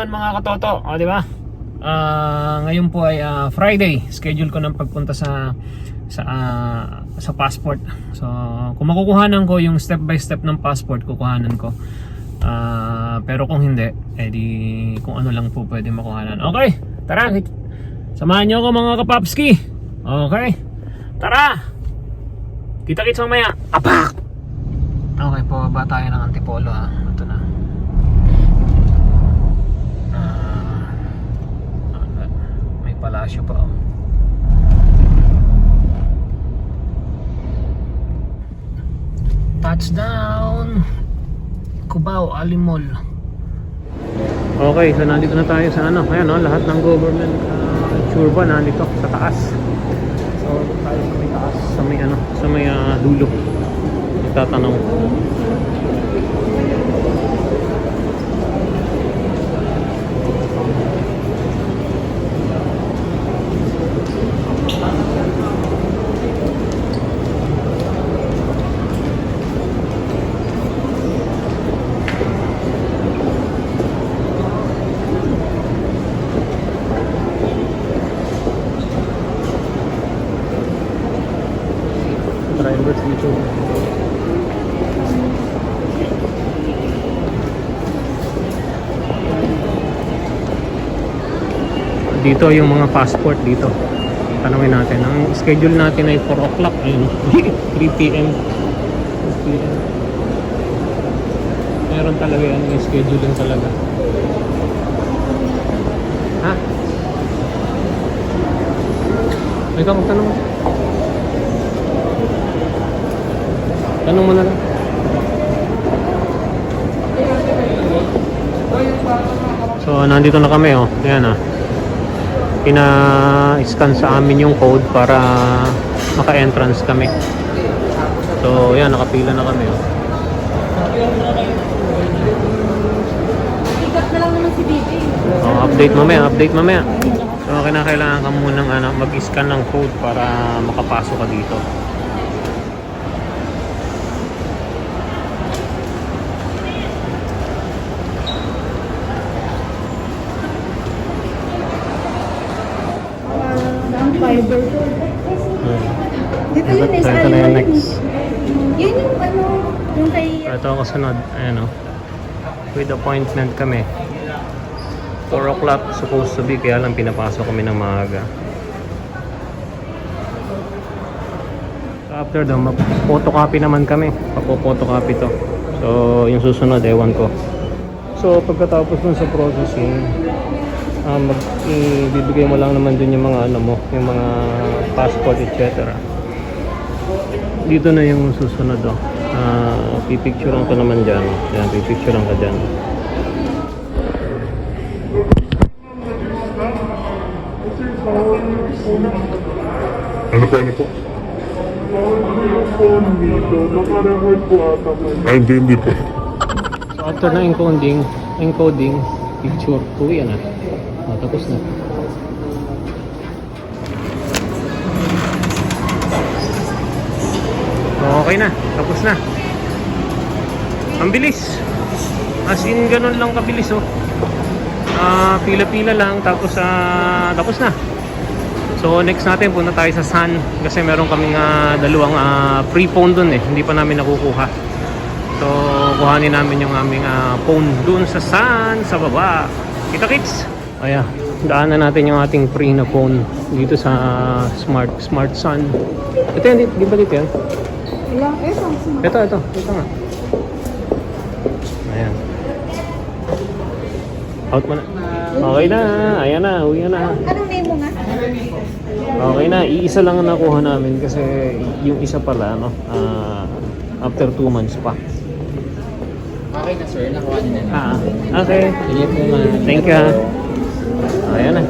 naman mga katoto, di ba? Ngayon po ay Friday. Schedule ko ng pagpunta sa passport. So, kung makukuhanan ko yung step by step ng passport, kukuhanan ko. Pero kung hindi, edi kung ano lang po pwede makuhanan. Okay, tara. Samahan nyo ako mga kapapski. Okay, tara. Kita-kits mamaya. Apak! Okay, pababa tayo ng Antipolo ha. Ito na. May palasyo pa oh. Touchdown! Cubao, Alimol. Okay, so nandito na tayo sa ano. Ayan oh, lahat ng government churba nandito sa taas. So tayo sa may taas, sa may ano, sa may dulo. Itatanong. Drivers dito. Dito yung mga passport dito. Tanungin natin. Ang schedule natin ay 4 o'clock. Ayun. 3 p.m. Meron talaga yan. May schedule din talaga. Ha? Ikaw magtanong. Tanong mo na lang. So, nandito na kami oh. Ayan ah. Pina-scan sa amin yung code para maka-entrance kami. So, ayan, nakapila na kami oh. Ikat na lang naman si Bibi. Oh, update mamaya. So, kailangan ka munang mag-scan ng code para makapasok ka dito. Fiber. Dito yun is Ito na yung next. Yun yung ano, yung kay... Ito ang kasunod. Ayan o. With appointment kami. 4 o'clock supposed to be. Kaya lang pinapasok kami ng maaga. After daw, mag-photocopy naman kami. Papo-photocopy to. So, yung susunod, ewan ko. So, pagkatapos nun sa processing, ibibigay mo lang naman dun yung mga ano mo, yung mga passport etc. Dito na yung susunod oh. Pipicturean ka naman dyan. Yan, pipicturean ka dyan. Ano po? Ay, hindi po. So after na encoding, picture, uwi na. Tapos na. Okay na, tapos na. Ang bilis. As in, ganun lang kabilis oh. Pila-pila lang, tapos tapos na. So next natin, punta tayo sa Sun. Kasi meron kaming dalawang free phone dun eh. Hindi pa namin nakukuha. So kuhanin namin yung aming phone dun sa Sun, sa baba. Kita-kits! Ayan, daanan natin yung ating free na phone dito sa Smart Sun. Ito yan, di ba dito yan? Ilang Ito nga. Ayan. Out mo na. Okay na, ayan na, uwi na. Anong name mo nga? Okay na, iisa lang ang nakuha namin kasi yung isa pala, no, after 2 months pa. Okay na sir, nakuha niyo na. Okay. Sige po ma'am. Thank you. Ayan na.